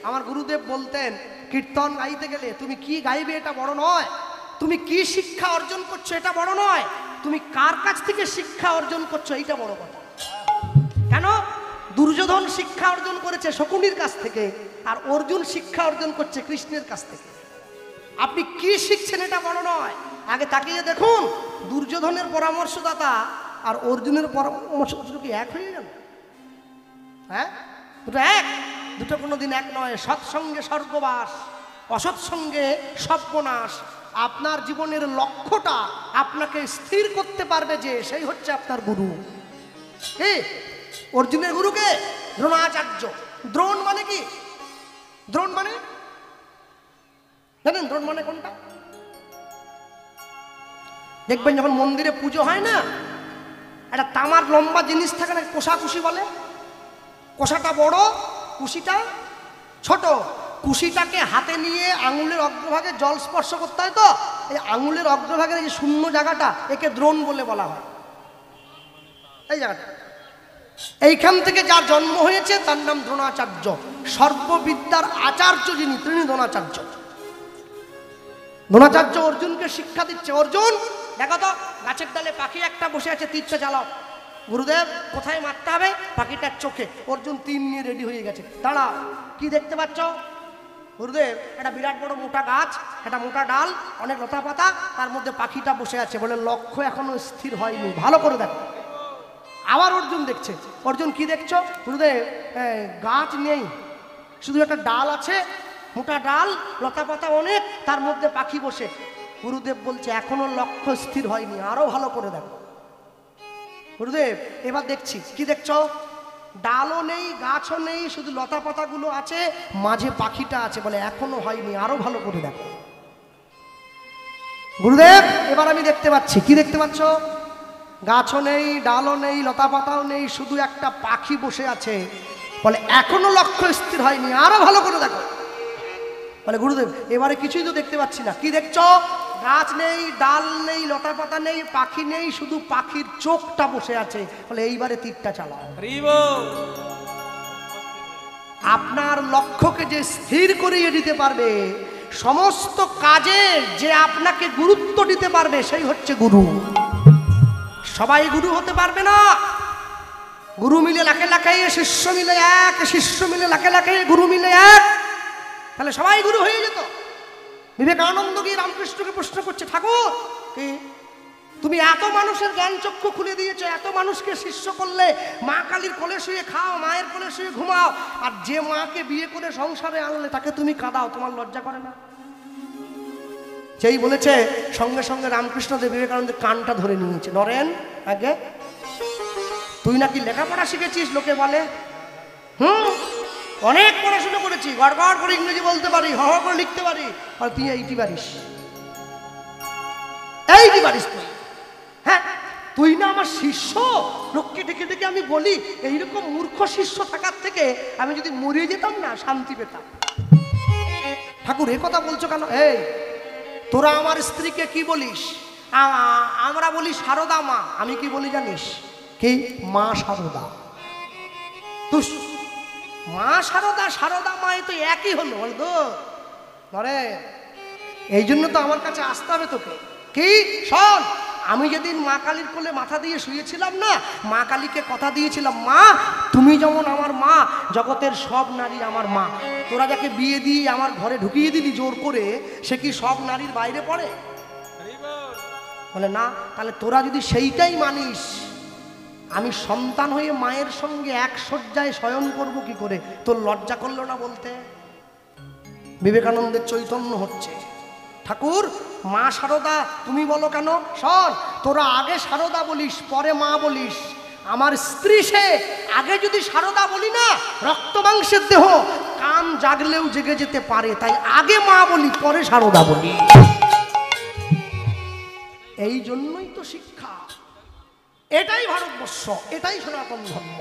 আমার গুরুদেব বলতেন, কীর্তন গাইতে গেলে তুমি কি গাইবে এটা বড় নয়, তুমি কি শিক্ষা অর্জন করছো এটা বড় নয়, তুমি কার কাছ থেকে শিক্ষা অর্জন করছো এইটা বড় কথা। কেন? দুর্যোধন শিক্ষা অর্জন করেছে শকুনির কাছ থেকে, আর অর্জুন শিক্ষা অর্জন করছে কৃষ্ণের কাছ থেকে। আপনি কি শিখছেন এটা বড় নয়, আগে তাকিয়ে দেখুন দুর্যোধনের পরামর্শদাতা আর অর্জুনের পরামর্শদাতা কি এক হয়ে গেল? হ্যাঁ, দুটো এক, দুটো কোনোদিন এক নয়। সৎসঙ্গে স্বর্গবাস, অসৎসঙ্গে সর্বনাশ। আপনার জীবনের লক্ষ্যটা আপনাকে স্থির করতে পারবে যে, সেই হচ্ছে আপনার গুরু। কে? অর্জুনের গুরুকে দ্রোণাচার্য। দ্রোণ মানে কি? দ্রোণ মানে জানেন? দ্রোণ মানে কোনটা? দেখবেন যখন মন্দিরে পুজো হয় না, একটা তামার লম্বা জিনিস থাকে না, কোষাকুষি বলে। কোষাটা বড়, কুশিটা ছোট। কুশিটাকে হাতে নিয়ে আঙুলের অগ্রভাগে জল স্পর্শ করতে হয়, তো এই আঙুলের অগ্রভাগের এই শূন্য জায়গাটা, একে দ্রোণ বলে বলা হয়। এই জায়গাটা, এইখান থেকে যার জন্ম হয়েছে তার নাম দ্রোণাচার্য। সর্ববিদ্যার আচার্য যিনি, তিনি দ্রোণাচার্য। দ্রোণাচার্য অর্জুনকে শিক্ষা দিচ্ছে। অর্জুন দেখো তো, গাছের ডালে পাখি একটা বসে আছে, তীরটা চালাও। গুরুদেব কোথায় মারতে হবে? পাখিটার চোখে। অর্জুন তীর নিয়ে রেডি হয়ে গেছে। দাঁড়াও, কি দেখতে পাচ্ছ? গুরুদেব একটা বিরাট বড় মোটা গাছ, একটা মোটা ডাল, অনেক লতা পাতা, তার মধ্যে পাখিটা বসে আছে। বলে লক্ষ্য এখনো স্থির হয়নি, ভালো করে দেখো। আবার অর্জুন দেখছে। অর্জুন কি দেখছো? গুরুদেব গাছ নেই, শুধু একটা ডাল আছে, মোটা ডাল, লতা পাতা অনেক, তার মধ্যে পাখি বসে। গুরুদেব বলছে এখনো লক্ষ্য স্থির হয়নি, আরো ভালো করে দেখো। গুরুদেব এবার দেখছি। কি দেখছো? ডালও নেই, গাছও নেই, শুধু লতা পাতাগুলো আছে, মাঝে পাখিটা আছে। বলে এখনো হয়নি, আরো ভালো করে দেখো। গুরুদেব এবার আমি দেখতে পাচ্ছি। কি দেখতে পাচ্ছ? গাছও নেই, ডালও নেই, লতা পাতাও নেই, শুধু একটা পাখি বসে আছে। বলে এখনো লক্ষ্য স্থির হয়নি, আরো ভালো করে দেখো। বলে গুরুদেব এবারে কিছুই তো দেখতে পাচ্ছি না। কি দেখছো? গাছ নেই, ডাল নেই, লতা পাতা নেই, পাখি নেই, শুধু পাখির চোখটা বসে আছে। বলে এইবারে তীরটা চালাও। আপনার লক্ষ্যকে যে স্থির করিয়ে দিতে পারবে, সমস্ত কাজে যে আপনাকে গুরুত্ব দিতে পারবে, সেই হচ্ছে গুরু। সবাই গুরু হতে পারবে না। গুরু মিলে লাখে লাখে, শিষ্য মিলে এক, শিষ্য মিলে লাখে লাখে, গুরু মিলে এক, তাহলে সবাই গুরু হয়ে যেত। বিবেকানন্দ গিয়ে রামকৃষ্ণকে প্রশ্ন করছে, ঠাকুর কি তুমি এত মানুষের জ্ঞান চক্ষু খুলে দিয়েছো, এত মানুষকে শিষ্য করলে, মা কালীর কোলে শুয়ে খাও, মায়ের কোলে শুয়ে ঘুমাও, আর যে মাকে বিয়ে করে সংসারে আনলে তাকে তুমি কাঁদাও, তোমার লজ্জা করে না? যেই বলেছে সঙ্গে সঙ্গে রামকৃষ্ণদেব বিবেকানন্দের কানটা ধরে নিয়েছে। নরেন, আগে তুই নাকি লেখাপড়া শিখেছিস, লোকে বলে। অনেক পড়াশোনা করেছি, গড়গড় করে ইংরেজি বলতে পারি, হ করে লিখতে পারি, আর তুই এইটি পারিস, এইটি পারিস তুই? হ্যাঁ, তুই না আমার শিষ্য? লোককে ডেকে ডেকে আমি বলি, এইরকম মূর্খ শিষ্য থাকার থেকে আমি যদি মরে যেতাম না, শান্তি পেতাম। ঠাকুর এ কথা বলছো কেন? এই তোরা আমার স্ত্রীকে কি বলিস? আমরা বলি সারদা মা। আমি কি বলি জানিস? কি? মা সারদা। মা সারদা, সারদা মা, তো একই হলো। বলতো ধরে, এই জন্য তো আমার কাছে আসতে হবে তোকে। কি? শোন, আমি যেদিন মা কালীর কোলে মাথা দিয়ে শুয়েছিলাম না, মা কালীকে কথা দিয়েছিলাম, মা তুমি যেমন আমার মা, জগতের সব নারী আমার মা। তোরা যাকে বিয়ে দিয়ে আমার ঘরে ঢুকিয়ে দিলি জোর করে, সে কি সব নারীর বাইরে পড়ে? বলে না। তাহলে তোরা যদি সেইটাই মানিস, আমি সন্তান হয়ে মায়ের সঙ্গে এক শয্যায় শয়ন করবো কি করে? তোর লজ্জা করলো না বলতে? বিবেকানন্দের চৈতন্য হচ্ছে। ঠাকুর মা সারদা তুমি বলো কেন? শোন, তোরা আগে সারদা বলিস, পরে মা বলিস। আমার স্ত্রী সে, আগে যদি সারদা বলি না, রক্ত মাংসের দেহ, কান জাগলেও জেগে যেতে পারে, তাই আগে মা বলি, পরে সারদা বলি। এই জন্যই তো শিক্ষা। এটাই ভারতবর্ষ, এটাই সনাতন ধর্ম।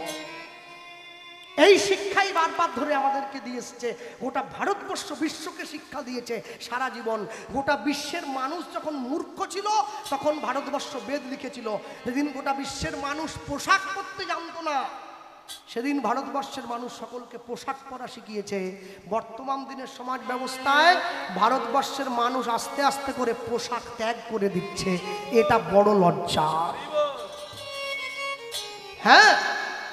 এই শিক্ষাই বারবার ধরে আমাদেরকে দিয়ে এসছে। গোটা ভারতবর্ষ বিশ্বকে শিক্ষা দিয়েছে সারা জীবন। গোটা বিশ্বের মানুষ যখন মূর্খ ছিল, তখন ভারতবর্ষ বেদ লিখেছিল। যেদিন গোটা বিশ্বের মানুষ পোশাক পরতে জানতো না, সেদিন ভারতবর্ষের মানুষ সকলকে পোশাক পরা শিখিয়েছে। বর্তমান দিনের সমাজ ব্যবস্থায় ভারতবর্ষের মানুষ আস্তে আস্তে করে পোশাক ত্যাগ করে দিচ্ছে। এটা বড় লজ্জা। হ্যাঁ,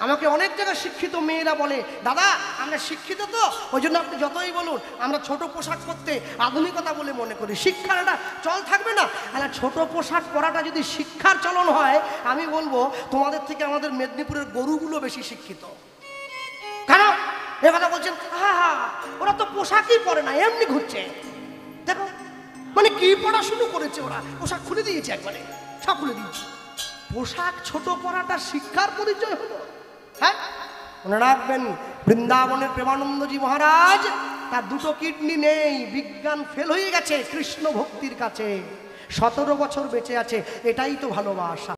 আমাকে অনেক জায়গায় শিক্ষিত মেয়েরা বলে, দাদা আমরা শিক্ষিত তো, ওই জন্য আপনি যতই বলুন আমরা ছোট পোশাক পরতে আধুনিকতা বলে মনে করি। শিক্ষার একটা চল থাকবে না? আর ছোট পোশাক পরাটা যদি শিক্ষার চলন হয়, আমি বলবো তোমাদের থেকে আমাদের মেদিনীপুরের গরুগুলো বেশি শিক্ষিত। কেন এ কথা বলছেন? হ্যাঁ, ওরা তো পোশাকই পরে না, এমনি ঘুরছে। দেখো মানে কি পড়াশুনো করেছে ওরা, পোশাক খুলে দিয়েছে, একবারে সব খুলে দিয়েছে। পোশাক ছোট পরাটা শিক্ষার পরিচয় হলো? হ্যাঁ, মনে রাখবেন, বৃন্দাবনের প্রেমানন্দজি মহারাজ, তার দুটো কিডনি নেই, বিজ্ঞান ফেল হয়ে গেছে, কৃষ্ণ ভক্তির কাছে 17 বছর বেঁচে আছে। এটাই তো ভালোবাসা।